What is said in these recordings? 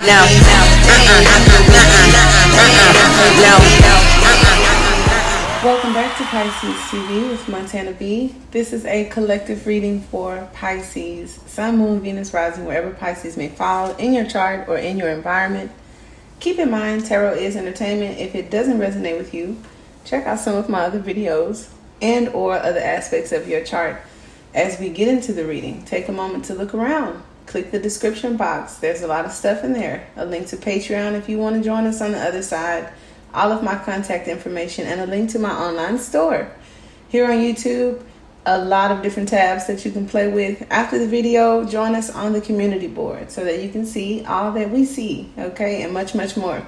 No. Welcome back to Pisces TV with Montana B. This is a collective reading for Pisces, Sun, Moon, Venus, Rising, wherever Pisces may fall in your chart or in your environment. Keep in mind, tarot is entertainment. If it doesn't resonate with you, check out some of my other videos and or other aspects of your chart. As we get into the reading, take a moment to look around. Click the description box. There's a lot of stuff in there. A link to Patreon if you want to join us on the other side. All of my contact information and a link to my online store. Here on YouTube, a lot of different tabs that you can play with. After the video, join us on the community board so that you can see all that we see, okay, and much, much more.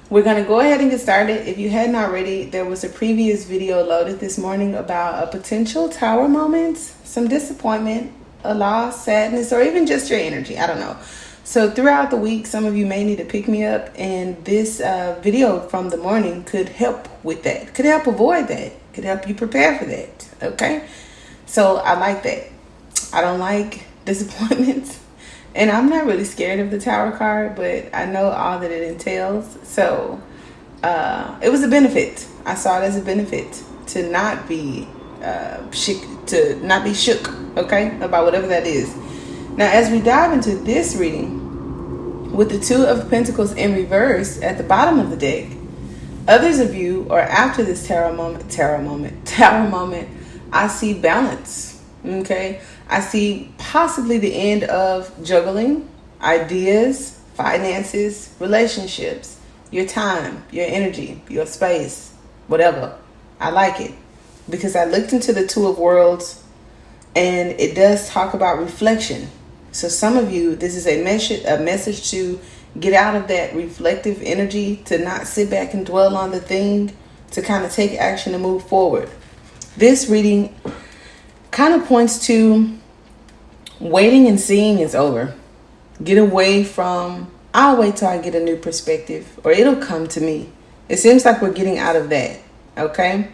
We're going to go ahead and get started. If you hadn't already, there was a previous video loaded this morning about a potential tower moment, some disappointment, a loss, sadness, or even just your energy. I don't know. So throughout the week, some of you may need to pick me up, and this video from the morning could help with that, could help avoid that, could help you prepare for that, okay? So I like that. I don't like disappointments, and I'm not really scared of the Tower card, but I know all that it entails. So it was a benefit. I saw it as a benefit to not be shook, okay, about whatever that is. Now, as we dive into this reading, with the Two of Pentacles in reverse at the bottom of the deck, others of you are after this tower moment, I see balance, okay? I see possibly the end of juggling, ideas, finances, relationships, your time, your energy, your space, whatever. I like it because I looked into the Two of Worlds and it does talk about reflection. So some of you, this is a message to get out of that reflective energy, to not sit back and dwell on the thing, to kind of take action and move forward. This reading kind of points to waiting and seeing is over. Get away from, I'll wait till I get a new perspective, or it'll come to me. It seems like we're getting out of that, okay?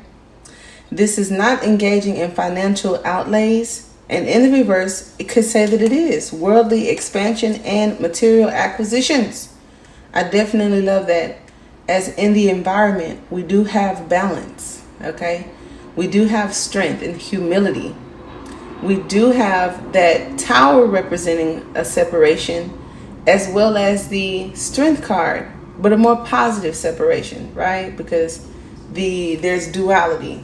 This is not engaging in financial outlays. And in the reverse, it could say that it is worldly expansion and material acquisitions. I definitely love that. As in the environment, we do have balance, okay? We do have strength and humility. We do have that tower representing a separation, as well as the strength card, but a more positive separation, right? Because there's duality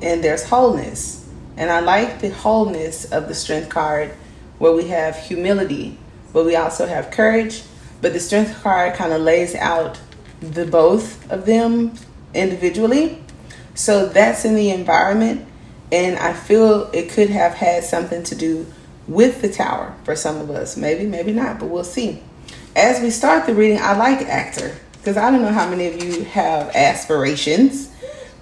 and there's wholeness. And I like the wholeness of the strength card, where we have humility, but we also have courage. But the strength card kind of lays out the both of them individually. So that's in the environment. And I feel it could have had something to do with the tower for some of us. Maybe, maybe not, but we'll see. As we start the reading, I like actor, because I don't know how many of you have aspirations,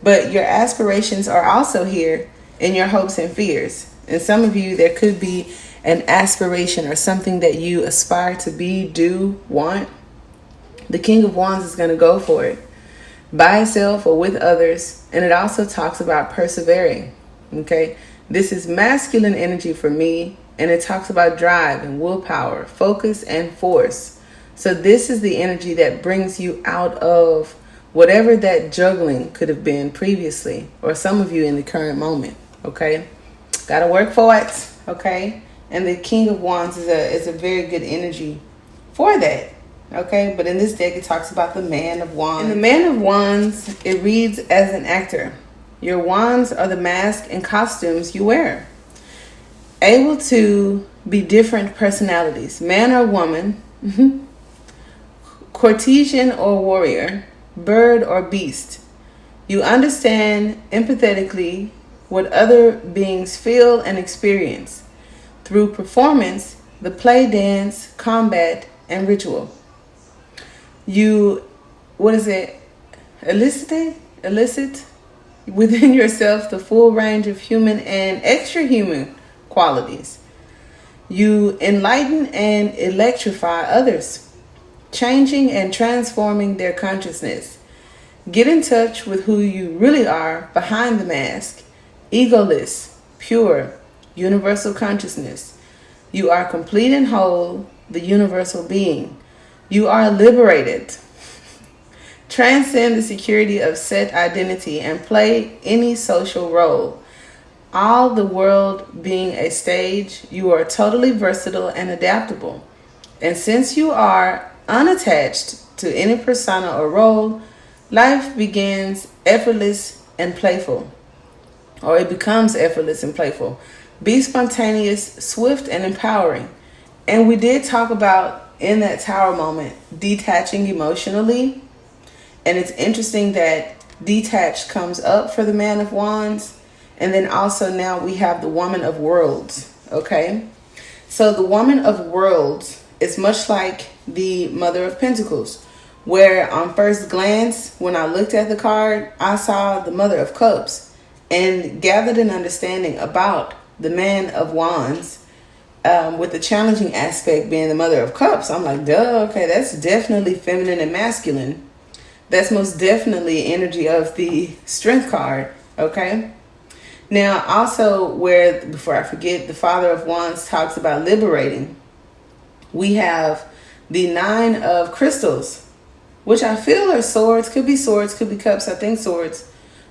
but your aspirations are also here in your hopes and fears. And some of you, there could be an aspiration or something that you aspire to be, do, want. The King of Wands is going to go for it by itself or with others. And it also talks about persevering, okay? This is masculine energy for me, and it talks about drive and willpower, focus and force. So this is the energy that brings you out of whatever that juggling could have been previously, or some of you in the current moment. Okay, gotta work for it. Okay, and the King of Wands is a very good energy for that. Okay, but in this deck it talks about the Man of Wands. And the Man of Wands, it reads as an actor. Your wands are the mask and costumes you wear. Able to be different personalities, man or woman, courtesan or warrior, bird or beast. You understand empathetically what other beings feel and experience through performance, the play, dance, combat, and ritual. You, elicit within yourself the full range of human and extra human qualities. You enlighten and electrify others, changing and transforming their consciousness. Get in touch with who you really are behind the mask. Egoless, pure, universal consciousness. You are complete and whole, the universal being. You are liberated. Transcend the security of set identity and play any social role. All the world being a stage, you are totally versatile and adaptable. And since you are unattached to any persona or role, life begins effortless and playful. Or it becomes effortless and playful. Be spontaneous, swift, and empowering. And we did talk about, in that tower moment, detaching emotionally. And it's interesting that detached comes up for the Man of Wands. And then also now we have the Woman of Worlds. Okay? So the Woman of Worlds is much like the Mother of Pentacles, where on first glance, when I looked at the card, I saw the Mother of Cups and gathered an understanding about the Man of Wands, with the challenging aspect being the Mother of Cups. I'm like, duh, okay, that's definitely feminine and masculine. That's most definitely energy of the Strength card, okay? Now, also where, before I forget, the Father of Wands talks about liberating. We have the Nine of Crystals, which I feel are swords, could be cups, I think swords.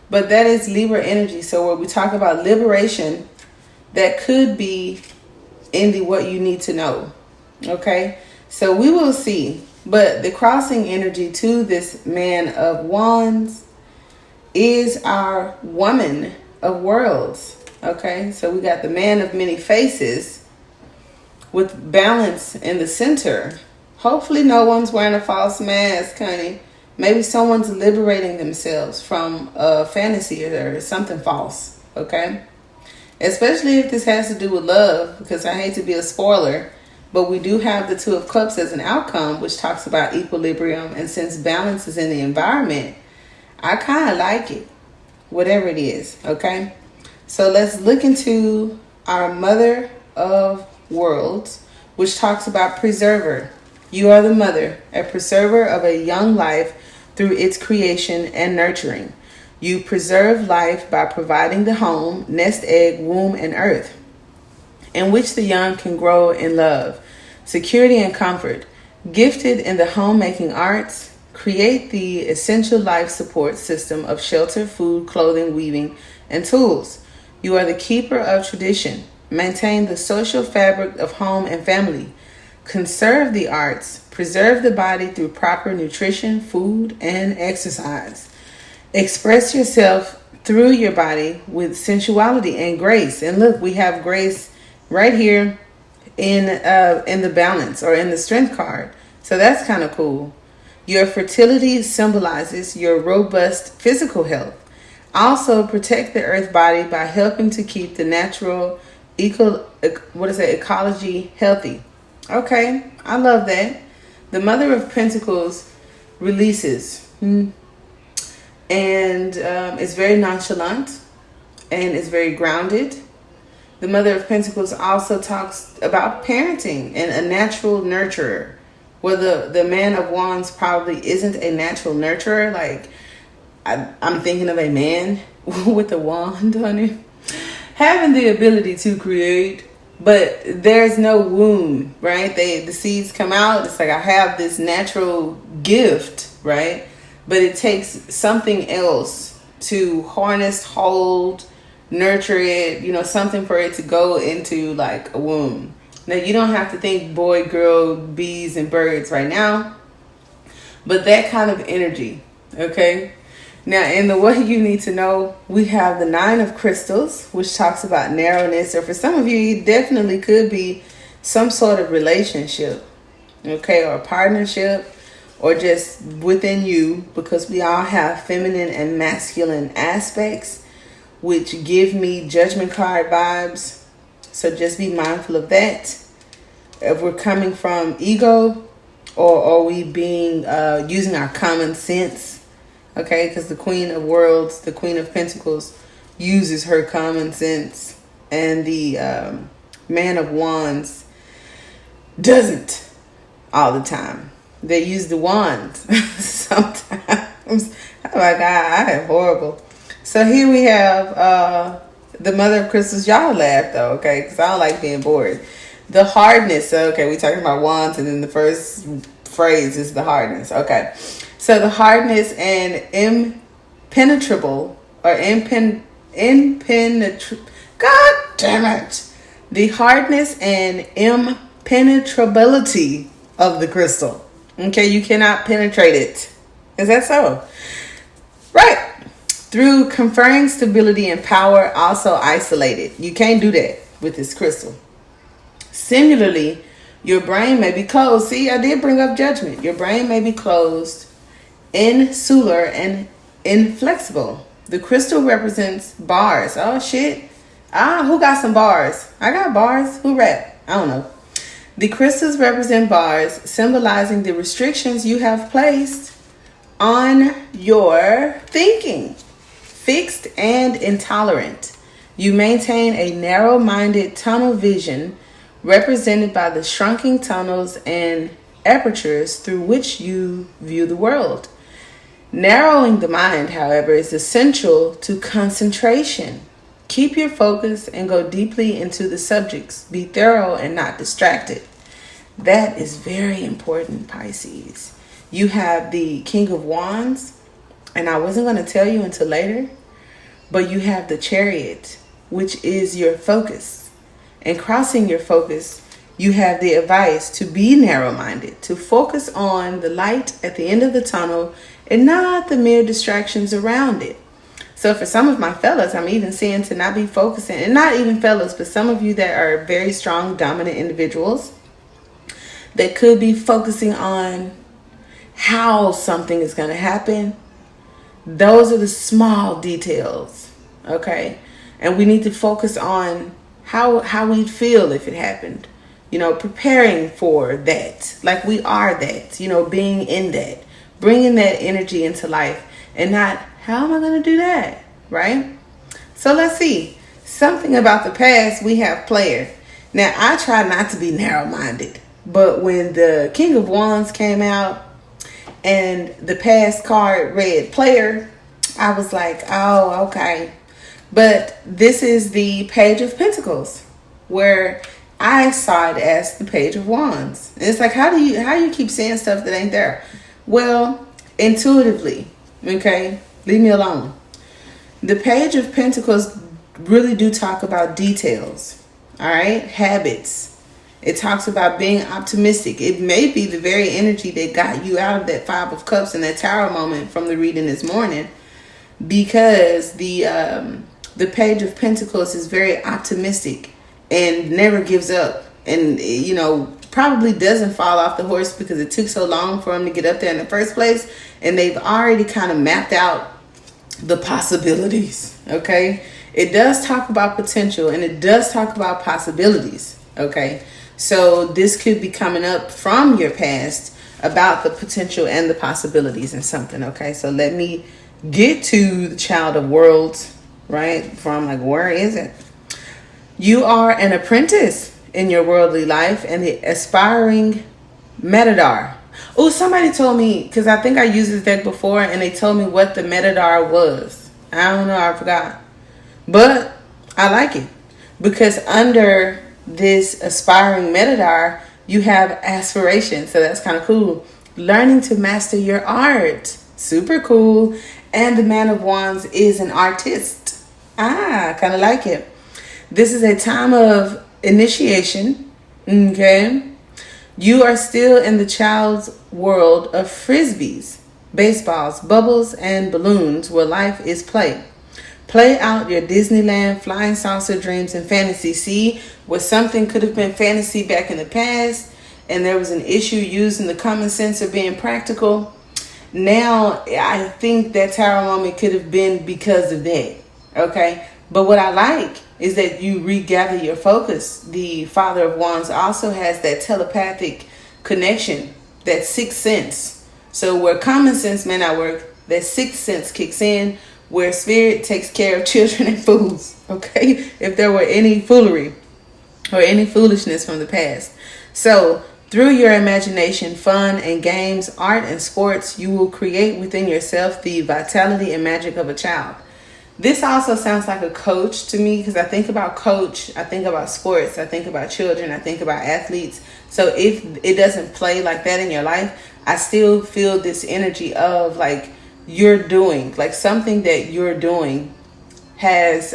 But that is Libra energy. So where we talk about liberation, that could be in the what you need to know. Okay? So we will see. But the crossing energy to this Man of Wands is our Woman of Worlds. Okay? So we got the Man of Many Faces with balance in the center. Hopefully no one's wearing a false mask, honey. Maybe someone's liberating themselves from a fantasy or something false, okay? Especially if this has to do with love, because I hate to be a spoiler, but we do have the Two of Cups as an outcome, which talks about equilibrium. And since balance is in the environment, I kind of like it, whatever it is, okay? So let's look into our Mother of Worlds, which talks about preserver. You are the mother, a preserver of a young life through its creation and nurturing. You preserve life by providing the home, nest egg, womb, and earth, in which the young can grow in love, security, and comfort. Gifted in the homemaking arts, create the essential life support system of shelter, food, clothing, weaving, and tools. You are the keeper of tradition. Maintain the social fabric of home and family. Conserve the arts. Preserve the body through proper nutrition, food, and exercise. Express yourself through your body with sensuality and grace. And look, we have grace right here in the balance or in the Strength card. So that's kind of cool. Your fertility symbolizes your robust physical health. Also protect the earth body by helping to keep the natural ecology healthy. Okay, I love that. The Mother of Pentacles releases, and it's very nonchalant and it's very grounded. The Mother of Pentacles also talks about parenting and a natural nurturer. Well, the Man of Wands probably isn't a natural nurturer. Like, I'm thinking of a man with a wand on it, having the ability to create, but there's no womb, right? The seeds come out. It's like I have this natural gift, right? But it takes something else to harness, hold, nurture it, something for it to go into like a womb. Now, you don't have to think boy, girl, bees, and birds right now, but that kind of energy, okay? Now, in the what you need to know, we have the Nine of Crystals, which talks about narrowness, or for some of you, it definitely could be some sort of relationship, okay, or partnership, or just within you, because we all have feminine and masculine aspects, which give me Judgment card vibes. So just be mindful of that. If we're coming from ego, or are we being using our common sense? Okay, because the Queen of Worlds, the Queen of Pentacles, uses her common sense, and the Man of Wands doesn't all the time. They use the wands sometimes. Oh my God, I am horrible. So here we have the Mother of Crystals. Y'all laugh though, okay? Because I don't like being bored. The hardness. Okay, we talking about wands, and then the first phrase is the hardness. Okay. So the hardness and impenetrable or impenetrable. God damn it. The hardness and impenetrability of the crystal. Okay. You cannot penetrate it. Is that so? Right. Through conferring stability and power, also isolated. You can't do that with this crystal. Similarly, your brain may be closed. See, I did bring up judgment. Your brain may be closed, insular, and inflexible. The crystal represents bars. Oh, shit. Who got some bars? I got bars. Who rap? I don't know. The crystals represent bars, symbolizing the restrictions you have placed on your thinking. Fixed and intolerant. You maintain a narrow-minded tunnel vision represented by the shrunken tunnels and apertures through which you view the world. Narrowing the mind, however, is essential to concentration. Keep your focus and go deeply into the subjects. Be thorough and not distracted. That is very important, Pisces. You have the King of Wands, and I wasn't going to tell you until later, but you have the Chariot, which is your focus. And crossing your focus, you have the advice to be narrow-minded, to focus on the light at the end of the tunnel and not the mere distractions around it. So for some of my fellas, I'm even seeing to not be focusing, and not even fellas, but some of you that are very strong, dominant individuals that could be focusing on how something is going to happen. Those are the small details, okay? And we need to focus on how we'd feel if it happened. You know, preparing for that. Like we are that. You know, being in that. Bringing that energy into life. And not, how am I going to do that? Right? So let's see. Something about the past, we have player. Now, I try not to be narrow-minded. But when the King of Wands came out and the past card read player, I was like, oh, okay. But this is the Page of Pentacles, where I saw it as the Page of Wands. And it's like, how you keep saying stuff that ain't there? Well, intuitively, okay? Leave me alone. The Page of Pentacles really do talk about details, all right? Habits. It talks about being optimistic. It may be the very energy that got you out of that Five of Cups and that Tower moment from the reading this morning, because the Page of Pentacles is very optimistic and never gives up, and you know, probably doesn't fall off the horse because it took so long for him to get up there in the first place, and they've already kind of mapped out the possibilities. Okay, it does talk about potential and it does talk about possibilities. Okay, so this could be coming up from your past about the potential and the possibilities and something. Okay, so let me get to the Child of Worlds. Right? From like, where is it? You are an apprentice in your worldly life and the aspiring Metadar. Oh, somebody told me, because I think I used this deck before, and they told me what the Metadar was. I don't know, I forgot. But I like it because under this aspiring Metadar, you have aspiration. So that's kind of cool. Learning to master your art. Super cool. And the Man of Wands is an artist. Kind of like it. This is a time of initiation. Okay. You are still in the child's world of frisbees, baseballs, bubbles, and balloons where life is play. Play out your Disneyland flying saucer dreams and fantasy. See, where something could have been fantasy back in the past and there was an issue using the common sense of being practical. Now, I think that Tower moment could have been because of that. Okay. But what I like is that you regather your focus. The Father of Wands also has that telepathic connection, that sixth sense. So where common sense may not work, that sixth sense kicks in, where spirit takes care of children and fools. Okay. If there were any foolery or any foolishness from the past. So through your imagination, fun and games, art and sports, you will create within yourself the vitality and magic of a child. This also sounds like a coach to me, because I think about coach, I think about sports, I think about children, I think about athletes. So if it doesn't play like that in your life, I still feel this energy of like you're doing, like something that you're doing has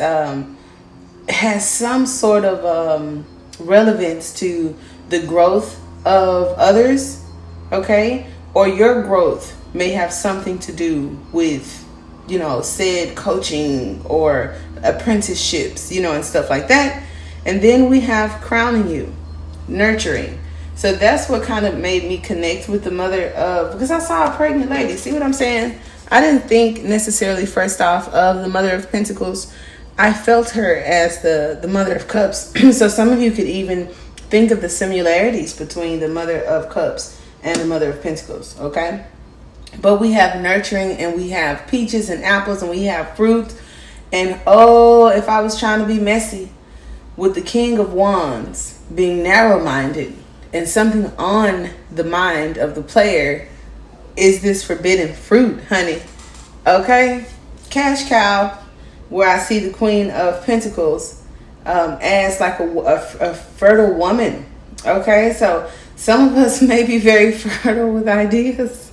some sort of relevance to the growth of others, okay? Or your growth may have something to do with, said coaching or apprenticeships, and stuff like that. And then we have crowning you, nurturing. So that's what kind of made me connect with the mother of, because I saw a pregnant lady. See what I'm saying? I didn't think necessarily first off of the Mother of Pentacles. I felt her as the Mother of Cups. So some of you could even think of the similarities between the Mother of Cups and the Mother of Pentacles, okay? But we have nurturing, and we have peaches and apples, and we have fruit. And if I was trying to be messy with the King of Wands being narrow-minded and something on the mind of the player is this forbidden fruit, honey. Okay? Cash cow, where I see the Queen of Pentacles as like a fertile woman. Okay? So some of us may be very fertile with ideas.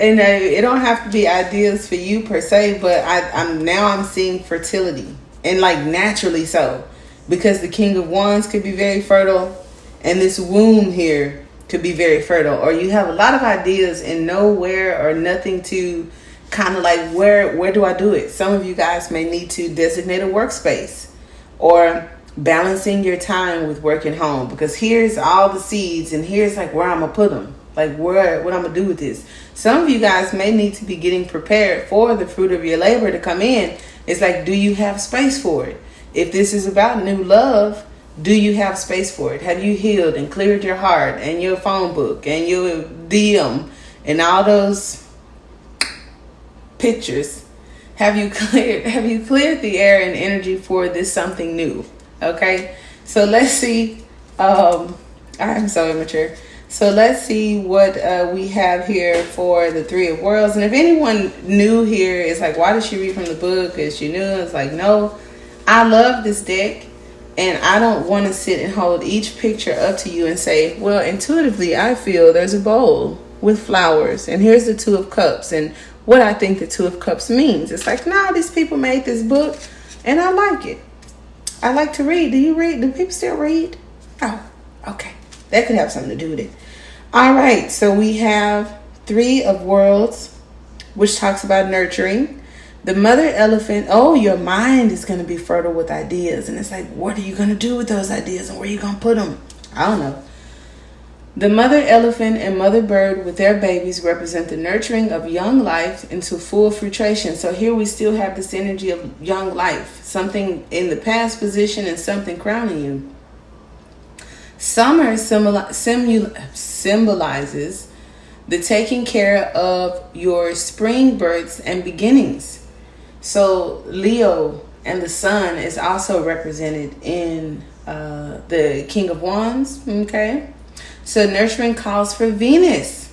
And it don't have to be ideas for you per se, but I'm seeing fertility, and like naturally so, because the King of Wands could be very fertile, and this womb here could be very fertile, or you have a lot of ideas and nowhere or nothing to kind of like where do I do it? Some of you guys may need to designate a workspace, or balancing your time with work and home, because here's all the seeds and here's like where I'm gonna put them. Like what I'm going to do with this. Some of you guys may need to be getting prepared for the fruit of your labor to come in. It's like, do you have space for it? If this is about new love, do you have space for it? Have you healed and cleared your heart and your phone book and your DM and all those pictures? Have you cleared the air and energy for this something new? Okay. So let's see. I'm so immature. So let's see what we have here for the Three of Worlds. And if anyone new here is like, why did she read from the book? Because she knew. It's like, no, I love this deck. And I don't want to sit and hold each picture up to you and say, well, intuitively, I feel there's a bowl with flowers. And here's the Two of Cups. And what I think the Two of Cups means. It's like, nah, these people made this book. And I like it. I like to read. Do you read? Do people still read? Oh, okay. That could have something to do with it. All right. So we have Three of Worlds, which talks about nurturing. The Mother Elephant. Oh, your mind is going to be fertile with ideas. And it's like, what are you going to do with those ideas? And where are you going to put them? I don't know. The Mother Elephant and Mother Bird with their babies represent the nurturing of young life into full fruition. So here we still have this energy of young life. Something in the past position and something crowning you. Summer symbolizes the taking care of your spring births and beginnings. So Leo and the Sun is also represented in the King of Wands. Okay. So nurturing calls for Venus.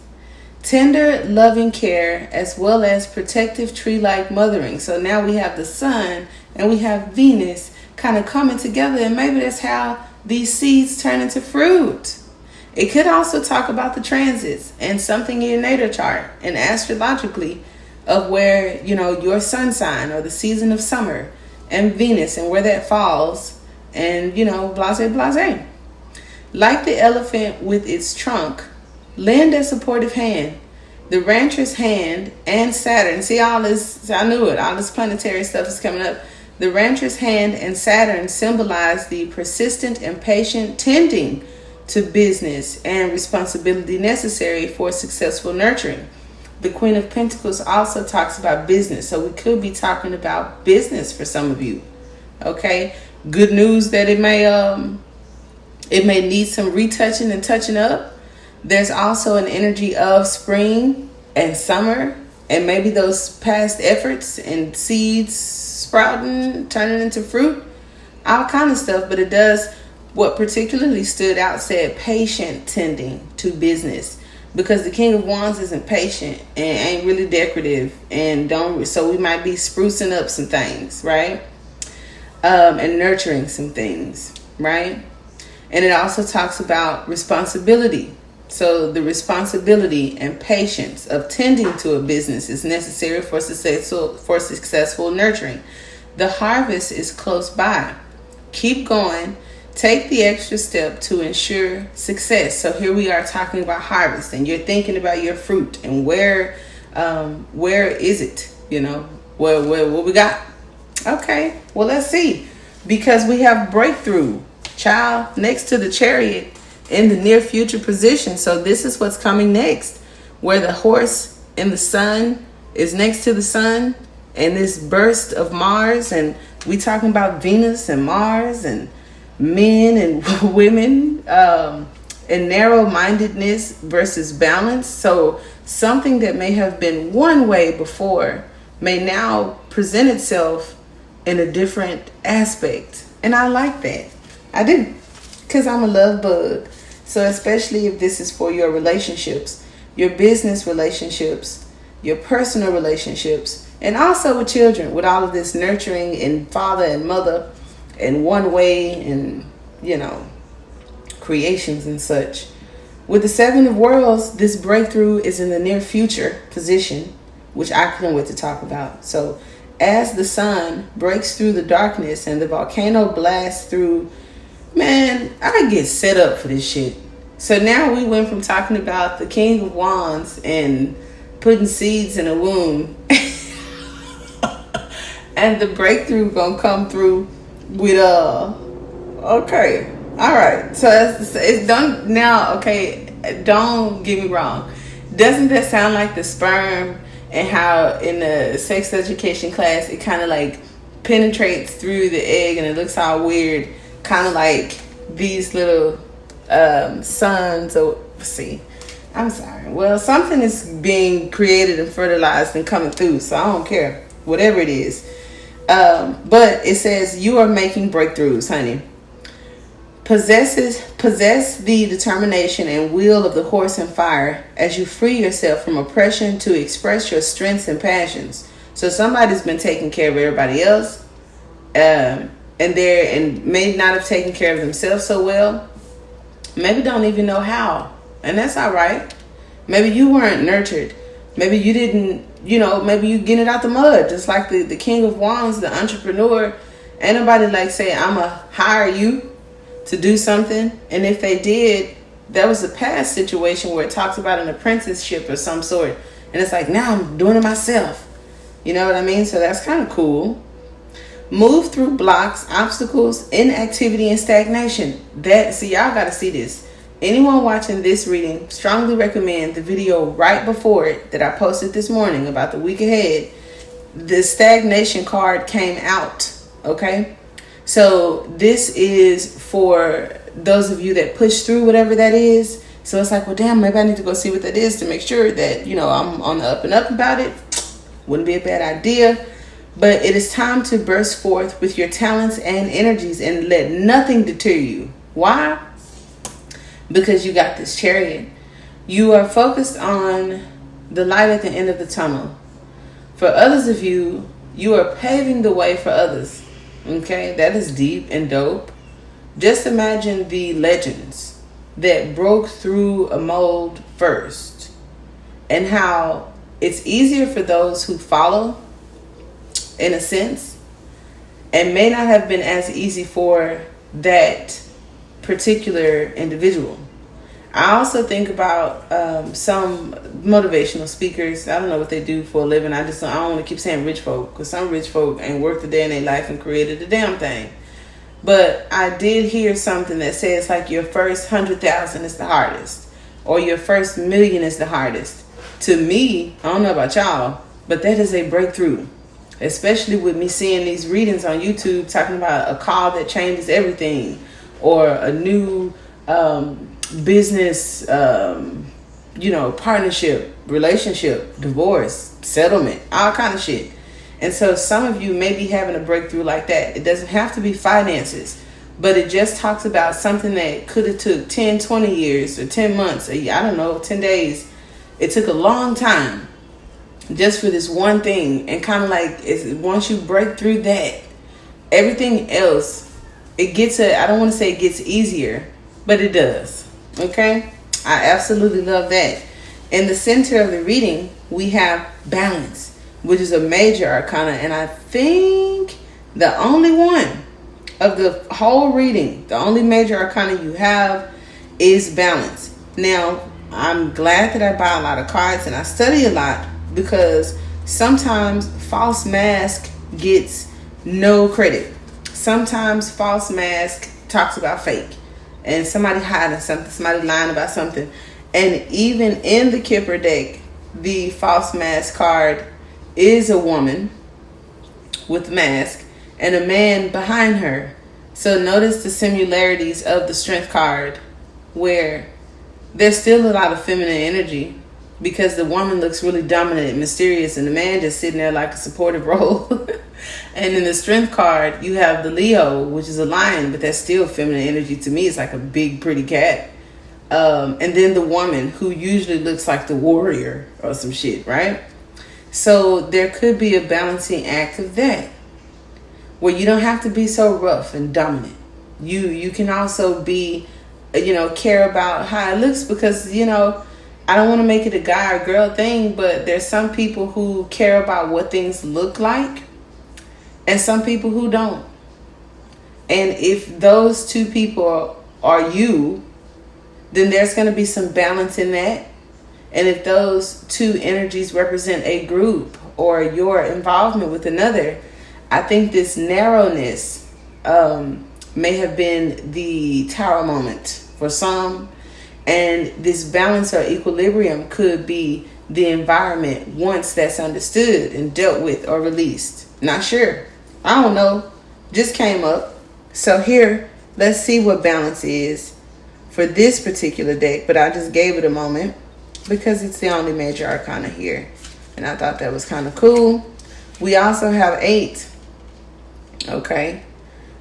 Tender, loving care, as well as protective tree-like mothering. So now we have the Sun and we have Venus kind of coming together. And maybe that's how these seeds turn into fruit. It could also talk about the transits and something in your natal chart and astrologically of where, your sun sign or the season of summer and Venus and where that falls and, blase. Like the elephant with its trunk, lend a supportive hand. The rancher's hand and Saturn. See all this, I knew it, all this planetary stuff is coming up. The rancher's hand and Saturn symbolize the persistent and patient tending to business and responsibility necessary for successful nurturing. The Queen of Pentacles also talks about business. So we could be talking about business for some of you. Okay. Good news that it may need some retouching and touching up. There's also an energy of spring and summer and maybe those past efforts and seeds sprouting, turning into fruit, all kind of stuff. But it does, what particularly stood out said patient tending to business. because the King of Wands isn't patient and ain't really decorative, and so we might be sprucing up some things, right? And nurturing some things, right? And it also talks about responsibility. So the responsibility and patience of tending to a business is necessary for successful nurturing. The harvest is close by. Keep going. Take the extra step to ensure success. So here we are talking about harvest, and you're thinking about your fruit and where is it? You know, what we got? Okay, well, let's see, because we have breakthrough, child, next to the Chariot in the near future position. So this is what's coming next, where the horse and the sun is next to the sun, and this burst of Mars, and we talking about Venus and Mars and men and women, and narrow-mindedness versus balance. So something that may have been one way before may now present itself in a different aspect. And I like that. I do, because I'm a love bug. So especially if this is for your relationships, your business relationships, your personal relationships, and also with children, with all of this nurturing and father and mother and one way and, you know, creations and such. With the Seven of Worlds, this breakthrough is in the near future position, which I couldn't wait to talk about. So as the sun breaks through the darkness and the volcano blasts through, man, I get set up for this shit. So now we went from talking about the King of Wands and putting seeds in a womb and the breakthrough gonna come through with okay, all right. So it's done now. Okay, don't get me wrong. Doesn't that sound like the sperm, and how in the sex education class it kind of like penetrates through the egg and it looks all weird, kind of like these little sons? Or see, I'm sorry. Well, something is being created and fertilized and coming through, so I don't care, whatever it is. But it says you are making breakthroughs, honey. Possess the determination and will of the horse and fire as you free yourself from oppression to express your strengths and passions. So somebody's been taking care of everybody else, and may not have taken care of themselves so well. Maybe don't even know how, and that's all right. Maybe you weren't nurtured. Maybe you didn't, maybe you get it out the mud, just like the King of Wands, the entrepreneur. Ain't nobody like say, I'm going to hire you to do something. And if they did, that was a past situation where it talks about an apprenticeship or some sort. And it's like, now I'm doing it myself. You know what I mean? So that's kind of cool. Move through blocks, obstacles, inactivity, and stagnation. See, y'all got to see this. Anyone watching this reading, strongly recommend the video right before it that I posted this morning about the week ahead. The stagnation card came out, okay? So this is for those of you that push through whatever that is. So it's like, well, damn, maybe I need to go see what that is to make sure that, I'm on the up and up about it. Wouldn't be a bad idea. But it is time to burst forth with your talents and energies and let nothing deter you. Why? Because you got this Chariot. You are focused on the light at the end of the tunnel. For others of you, you are paving the way for others. Okay, that is deep and dope. Just imagine the legends that broke through a mold first, and how it's easier for those who follow, in a sense, and may not have been as easy for that particular individual. I also think about some motivational speakers. I don't know what they do for a living. I don't want to keep saying rich folk, because some rich folk ain't worked a day in their life and created a damn thing. But I did hear something that says like your first 100,000 is the hardest, or your first million is the hardest. To me, I don't know about y'all, but that is a breakthrough. Especially with me seeing these readings on YouTube talking about a call that changes everything, or a new business, partnership, relationship, divorce, settlement, all kind of shit. And so some of you may be having a breakthrough like that. It doesn't have to be finances, but it just talks about something that could have took 10, 20 years or 10 months, or I don't know, 10 days. It took a long time just for this one thing. And kind of like, once you break through that, everything else, it gets I don't want to say it gets easier, but it does. Okay? I absolutely love that. In the center of the reading, we have balance, which is a major arcana. And I think the only one of the whole reading, the only major arcana you have is balance. Now, I'm glad that I buy a lot of cards and I study a lot, because sometimes false mask gets no credit. Sometimes false mask talks about fake and somebody hiding something, somebody lying about something. And even in the Kipper deck, the false mask card is a woman with mask and a man behind her. So notice the similarities of the strength card, where there's still a lot of feminine energy, because the woman looks really dominant and mysterious, and the man just sitting there like a supportive role. And in the strength card, you have the Leo, which is a lion, but that's still feminine energy. To me, it's like a big, pretty cat. And then the woman, who usually looks like the warrior or some shit, right? So there could be a balancing act of that, where you don't have to be so rough and dominant. You can also be, care about how it looks, because, I don't want to make it a guy or girl thing, but there's some people who care about what things look like and some people who don't. And if those two people are you, then there's going to be some balance in that. And if those two energies represent a group or your involvement with another, I think this narrowness may have been the tower moment for some. And this balance or equilibrium could be the environment once that's understood and dealt with or released. Not sure. I don't know. Just came up. So here, let's see what balance is for this particular deck. But I just gave it a moment because it's the only major arcana here. And I thought that was kind of cool. We also have 8. Okay.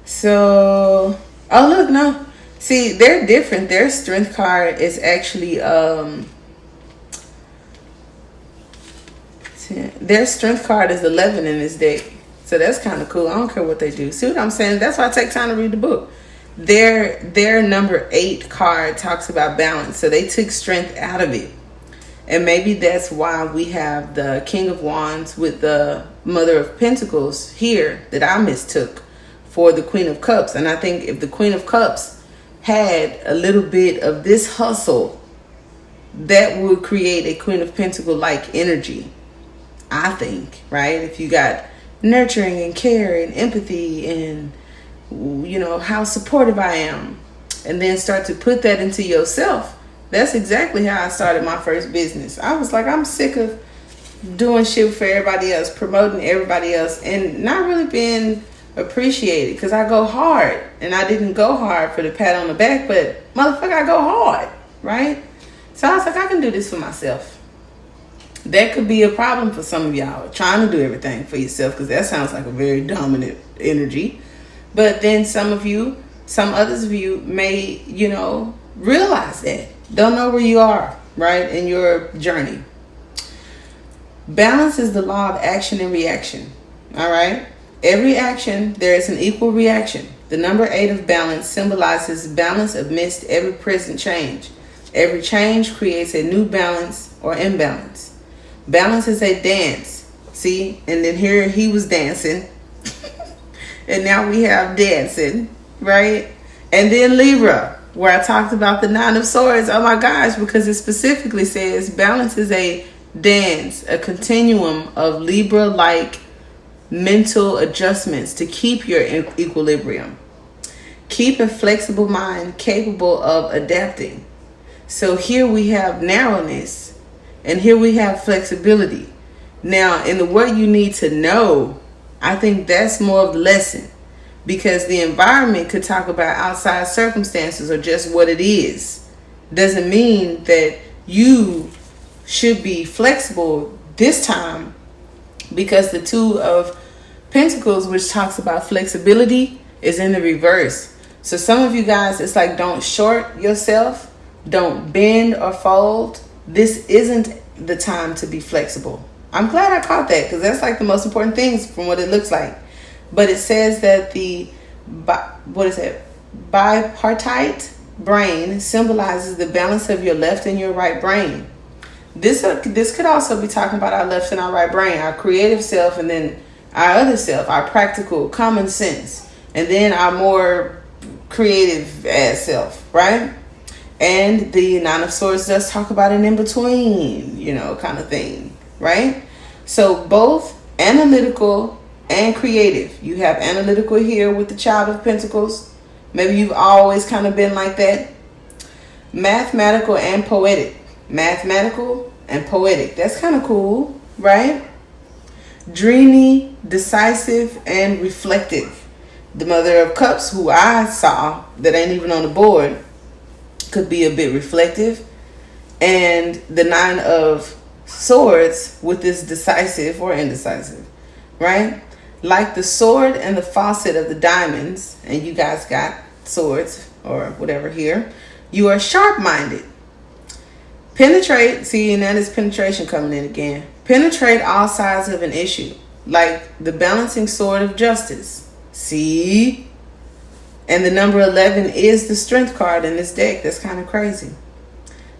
So, oh look, no. See, they're different. Their strength card is actually, their strength card is 11 in this deck. So that's kind of cool. I don't care what they do. See what I'm saying? That's why I take time to read the book. Their number 8 card talks about balance. So they took strength out of it. And maybe that's why we have the King of Wands with the Mother of Pentacles here that I mistook for the Queen of Cups. And I think if the Queen of Cups had a little bit of this hustle, that would create a Queen of Pentacles like energy, I think, right? If you got nurturing and care and empathy and, how supportive I am, and then start to put that into yourself. That's exactly how I started my first business. I was like, I'm sick of doing shit for everybody else, promoting everybody else, and not really being appreciated, because I go hard. And I didn't go hard for the pat on the back, but motherfucker, I go hard, right? So I was like, I can do this for myself. That could be a problem for some of y'all, trying to do everything for yourself, because that sounds like a very dominant energy. But then some others of you may, realize that. Don't know where you are, right, in your journey. Balance is the law of action and reaction, all right? Every action, there is an equal reaction. The number 8 of balance symbolizes balance amidst every present change. Every change creates a new balance or imbalance. Balance is a dance. See? And then here he was dancing. And now we have dancing, right? And then Libra, where I talked about the 9 of Swords. Oh my gosh, because it specifically says balance is a dance, a continuum of Libra-like mental adjustments to keep your equilibrium. Keep a flexible mind capable of adapting. So here we have narrowness and here we have flexibility. Now, in the what you need to know, I think that's more of the lesson, because the environment could talk about outside circumstances or just what it is. Doesn't mean that you should be flexible this time, because the 2 of Pentacles, which talks about flexibility, is in the reverse. So some of you guys, it's like, don't short yourself, don't bend or fold. This isn't the time to be flexible. I'm glad I caught that, because that's like the most important things from what it looks like. But it says that the bipartite brain symbolizes the balance of your left and your right brain. This could also be talking about our left and our right brain, our creative self, and then our other self, our practical common sense, and then our more creative ass self, right? And the Nine of Swords does talk about an in-between, kind of thing, right? So both analytical and creative. You have analytical here with the Child of Pentacles. Maybe you've always kind of been like that. Mathematical and poetic. Mathematical and poetic. That's kind of cool, right? Dreamy, decisive, and reflective. The Mother of Cups, who I saw that ain't even on the board, could be a bit reflective. And the Nine of Swords with this decisive or indecisive, right? Like the sword and the faucet of the diamonds, and you guys got swords or whatever here, you are sharp-minded. Penetrate, see, and that is penetration coming in again. Penetrate all sides of an issue, like the balancing sword of justice. See? And the number 11 is the strength card in this deck. That's kind of crazy.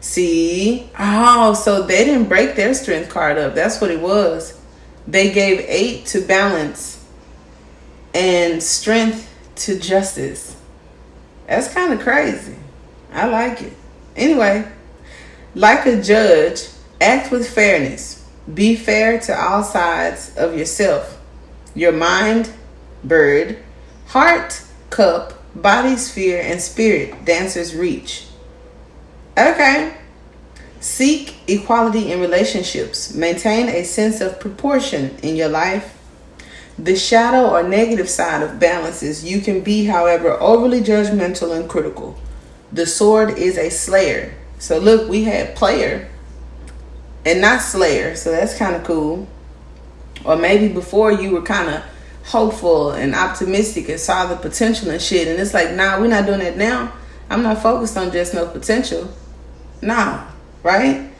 See? Oh, so they didn't break their strength card up. That's what it was. They gave 8 to balance and strength to justice. That's kind of crazy. I like it. Anyway, like a judge, act with fairness. Be fair to all sides of yourself. Your mind, bird, heart, cup, body, sphere, and spirit, dancer's reach. Okay. Seek equality in relationships. Maintain a sense of proportion in your life. The shadow or negative side of balance is you can be, however, overly judgmental and critical. The sword is a slayer. So look, we had player and not slayer. So that's kind of cool. Or maybe before you were kind of hopeful and optimistic and saw the potential and shit. And it's like, nah, we're not doing that now. I'm not focused on just no potential. Nah, right?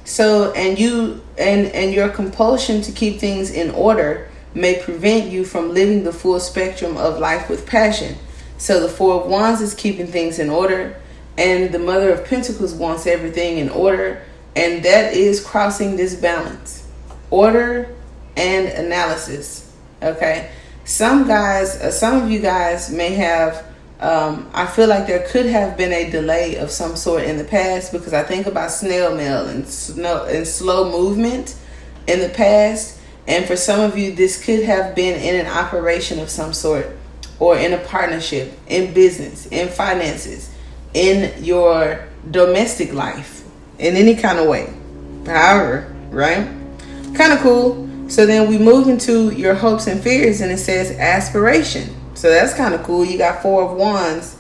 So, and you and your compulsion to keep things in order may prevent you from living the full spectrum of life with passion. So the Four of Wands is keeping things in order, and the Mother of Pentacles wants everything in order, and that is crossing this balance. Order and analysis. Okay. Some of you guys may have, I feel like there could have been a delay of some sort in the past, because I think about snail mail and slow movement in the past. And for some of you, this could have been in an operation of some sort, or in a partnership, in business, in finances, in your domestic life, in any kind of way. However, right? Kind of cool. So then we move into your hopes and fears, and it says aspiration. So that's kind of cool. You got Four of Wands.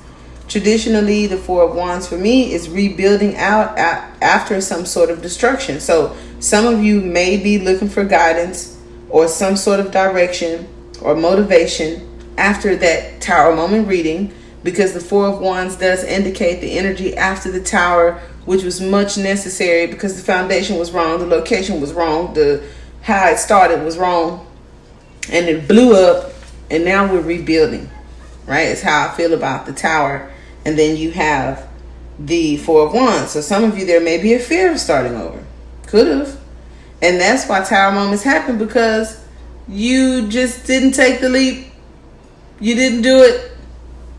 Traditionally, the Four of Wands for me is rebuilding out after some sort of destruction. So some of you may be looking for guidance or some sort of direction or motivation after that Tower moment reading, because the Four of Wands does indicate the energy after the Tower, which was much necessary because the foundation was wrong, the location was wrong, how it started was wrong, and it blew up, and now we're rebuilding, right? It's how I feel about the Tower. And then you have the Four of Wands. So some of you, there may be a fear of starting over. Could have. And that's why Tower moments happen, because you just didn't take the leap. You didn't do it,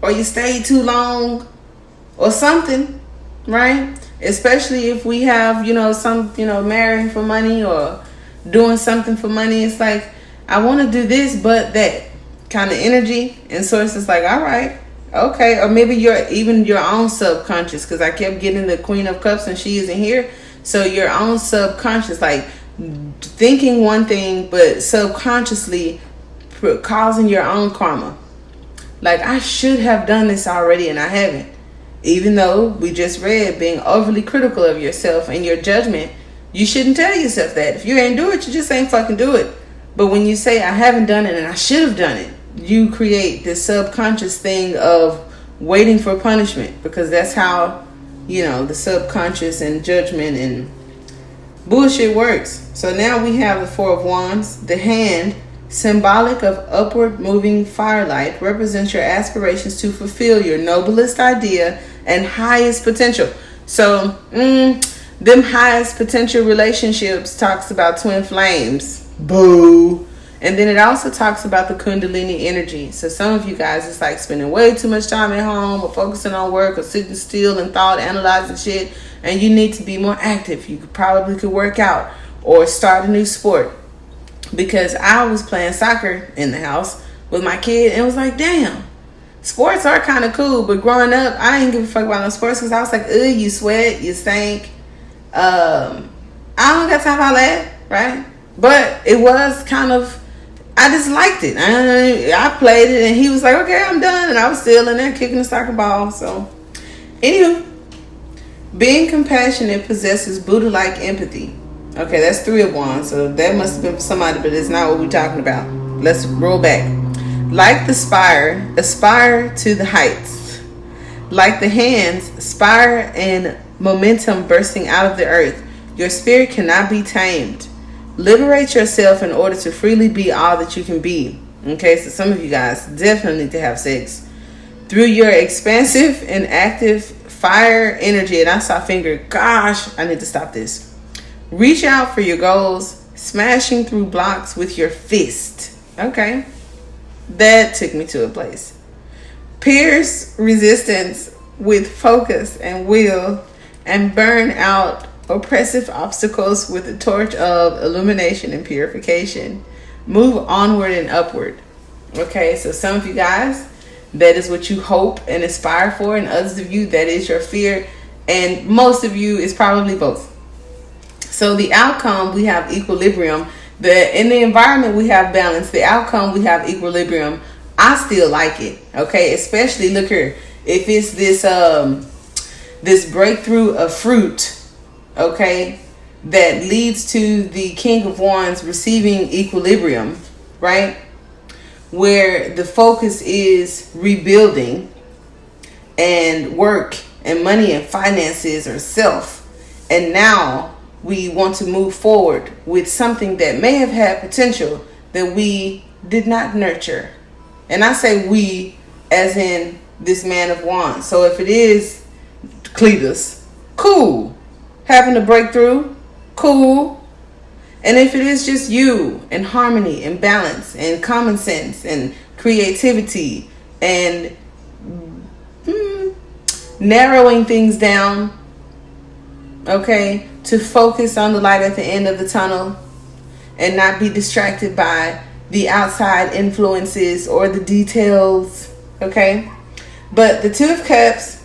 or you stayed too long, or something, right? Especially if we have, marrying for money or doing something for money. It's like, I want to do this, but that kind of energy. And so it's just like, all right, okay. Or maybe even your own subconscious, because I kept getting the Queen of Cups and she isn't here. So your own subconscious, like thinking one thing, but subconsciously causing your own karma. Like, I should have done this already and I haven't. Even though we just read being overly critical of yourself and your judgment, you shouldn't tell yourself that. If you ain't do it, you just ain't fucking do it. But when you say, I haven't done it and I should have done it, you create this subconscious thing of waiting for punishment, because that's how, the subconscious and judgment and bullshit works. So now we have the Four of Wands. The hand, symbolic of upward moving firelight, represents your aspirations to fulfill your noblest idea and highest potential. So, them highest potential relationships talks about twin flames. Boo. And then it also talks about the Kundalini energy. So some of you guys, it's like spending way too much time at home, or focusing on work, or sitting still and thought, analyzing shit. And you need to be more active. You probably could work out or start a new sport. Because I was playing soccer in the house with my kid, and it was like, damn, sports are kind of cool. But growing up, I didn't give a fuck about no sports, because I was like, ugh, you sweat, you stink. I don't got time for all that, right? But it was kind of, I just liked it. I played it, and he was like, okay, I'm done. And I was still in there kicking the soccer ball. So, anywho, being compassionate possesses Buddha-like empathy. Okay, that's Three of Wands. So that must have been for somebody, but it's not what we're talking about. Let's roll back. Like the spire, aspire to the heights. Like the hands, spire and momentum bursting out of the earth. Your spirit cannot be tamed. Liberate yourself in order to freely be all that you can be. Okay, so some of you guys definitely need to have sex. Through your expansive and active fire energy, and I saw finger, gosh, I need to stop this. Reach out for your goals, smashing through blocks with your fist. Okay, that took me to a place. Pierce resistance with focus and will, and burn out oppressive obstacles with the torch of illumination and purification. Move onward and upward. Okay, so some of you guys, that is what you hope and aspire for, and others of you, that is your fear, and most of you is probably both. So the outcome, we have equilibrium. In the environment, we have balance. The outcome, we have equilibrium. I still like it. Okay, especially, look here, if it's this breakthrough of fruit, okay, that leads to the King of Wands receiving equilibrium, right? Where the focus is rebuilding, and work and money and finances or self. And now we want to move forward with something that may have had potential that we did not nurture. And I say we as in this Man of Wands. So if it is Cletus, cool. Having a breakthrough, cool. And if it is just you and harmony and balance and common sense and creativity and narrowing things down, okay, to focus on the light at the end of the tunnel and not be distracted by the outside influences or the details, okay? But the Two of Cups,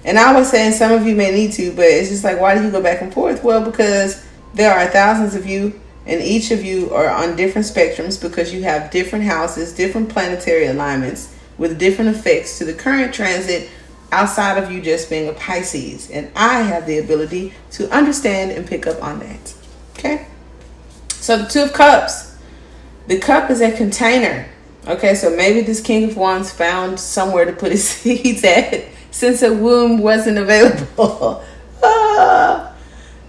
and I was saying some of you may need to, but it's just like, why do you go back and forth? Well, because there are thousands of you, and each of you are on different spectrums because you have different houses, different planetary alignments with different effects to the current transit outside of you just being a Pisces. And I have the ability to understand and pick up on that. Okay? So the Two of Cups. The cup is a container. Okay, so maybe this King of Wands found somewhere to put his seeds at since a womb wasn't available.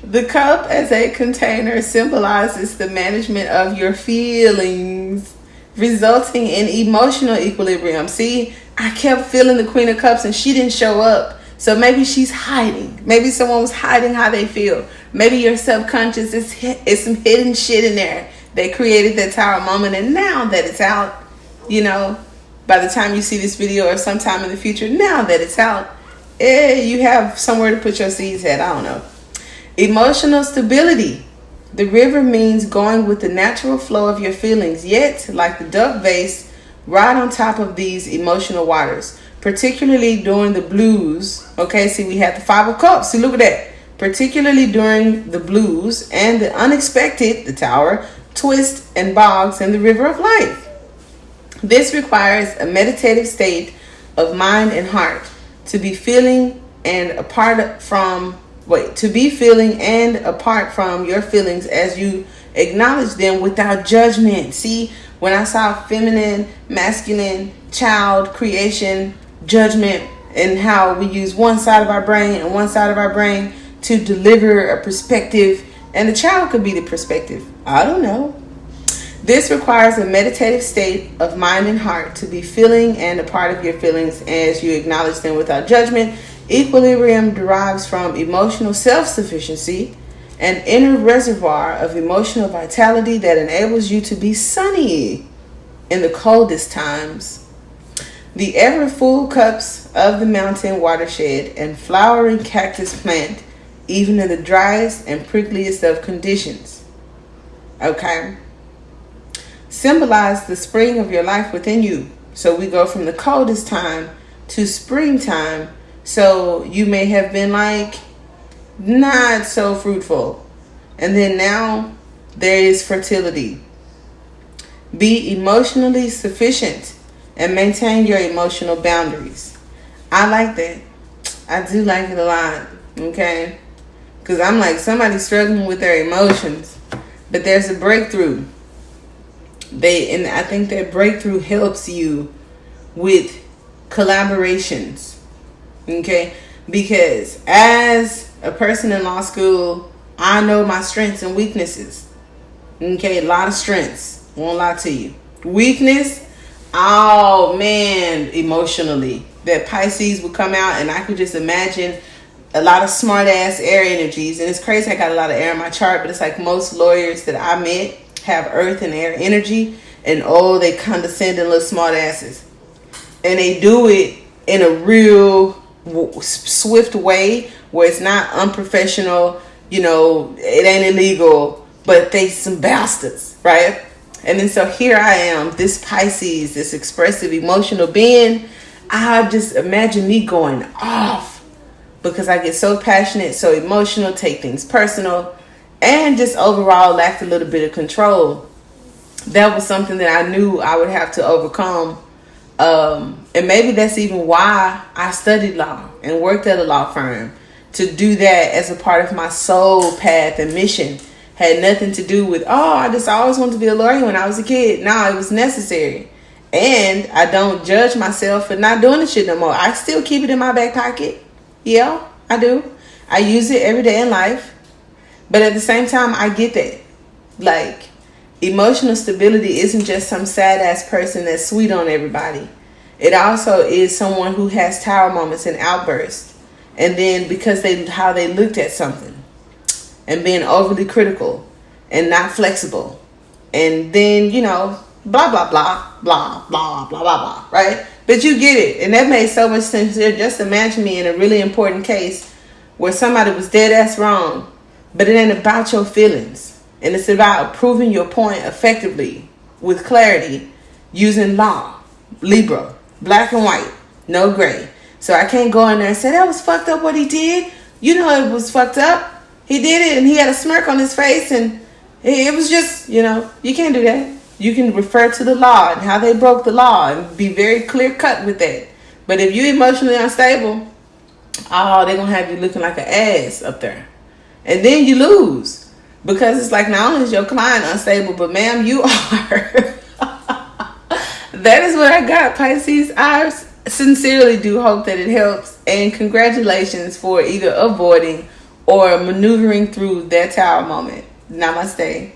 The cup as a container symbolizes the management of your feelings, resulting in emotional equilibrium. See, I kept feeling the Queen of Cups and she didn't show up. So maybe she's hiding. Maybe someone was hiding how they feel. Maybe your subconscious is some hidden shit in there that created that tower moment. And now that it's out, you know, by the time you see this video or sometime in the future, now that it's out, you have somewhere to put your seeds at. I don't know. Emotional stability. The river means going with the natural flow of your feelings, yet, like the duck vase, ride on top of these emotional waters, particularly during the blues. Okay, see, we have the Five of Cups. See, look at that. Particularly during the blues and the unexpected, the tower, twists and bogs in the river of life. This requires a meditative state of mind and heart to be feeling and apart from your feelings as you acknowledge them without judgment. See, when I saw feminine, masculine, child, creation, judgment and how we use one side of our brain and one side of our brain to deliver a perspective, and the child could be the perspective. I don't know. This requires a meditative state of mind and heart to be feeling and a part of your feelings as you acknowledge them without judgment. Equilibrium derives from emotional self-sufficiency, an inner reservoir of emotional vitality that enables you to be sunny in the coldest times. The ever full cups of the mountain watershed and flowering cactus plant, even in the driest and prickliest of conditions. Okay? Symbolize the spring of your life within you. So we go from the coldest time to springtime. So you may have been like not so fruitful. And then now there is fertility. Be emotionally sufficient and maintain your emotional boundaries. I like that. I do like it a lot. Okay? Because I'm like, somebody's struggling with their emotions. But there's a breakthrough. And I think that breakthrough helps you with collaborations. Okay? Because as a person in law school, I know my strengths and weaknesses. Okay? A lot of strengths. Won't lie to you. Weakness, oh man, emotionally. That Pisces would come out and I could just imagine a lot of smart ass air energies. And it's crazy, I got a lot of air in my chart, but it's like most lawyers that I met have earth and air energy, and they condescend and little smart asses, and they do it in a real swift way where it's not unprofessional, it ain't illegal, but they some bastards, right? And then so here I am, this Pisces, this expressive emotional being. I just imagine me going off because I get so passionate, so emotional, take things personal, and just overall lacked a little bit of control. That was something that I knew I would have to overcome. And maybe that's even why I studied law and worked at a law firm, to do that as a part of my soul path and mission. Had nothing to do with, I just always wanted to be a lawyer when I was a kid. No, it was necessary. And I don't judge myself for not doing the shit no more. I still keep it in my back pocket. Yeah, I do. I use it every day in life. But at the same time, I get that. Like, emotional stability isn't just some sad ass person that's sweet on everybody. It also is someone who has tower moments and outbursts. And then because how they looked at something. And being overly critical. And not flexible. And then, blah, blah, blah, blah, blah, blah, blah, blah. Right? But you get it. And that made so much sense. Just imagine me in a really important case where somebody was dead ass wrong. But it ain't about your feelings. And it's about proving your point effectively with clarity using law. Libra. Black and white. No gray. So I can't go in there and say, that was fucked up what he did. You know it was fucked up. He did it and he had a smirk on his face and it was just, you can't do that. You can refer to the law and how they broke the law and be very clear cut with that. But if you're emotionally unstable, they're going to have you looking like an ass up there. And then you lose because it's like not only is your client unstable, but ma'am, you are. That is what I got, Pisces. I sincerely do hope that it helps. And congratulations for either avoiding or maneuvering through that tower moment. Namaste.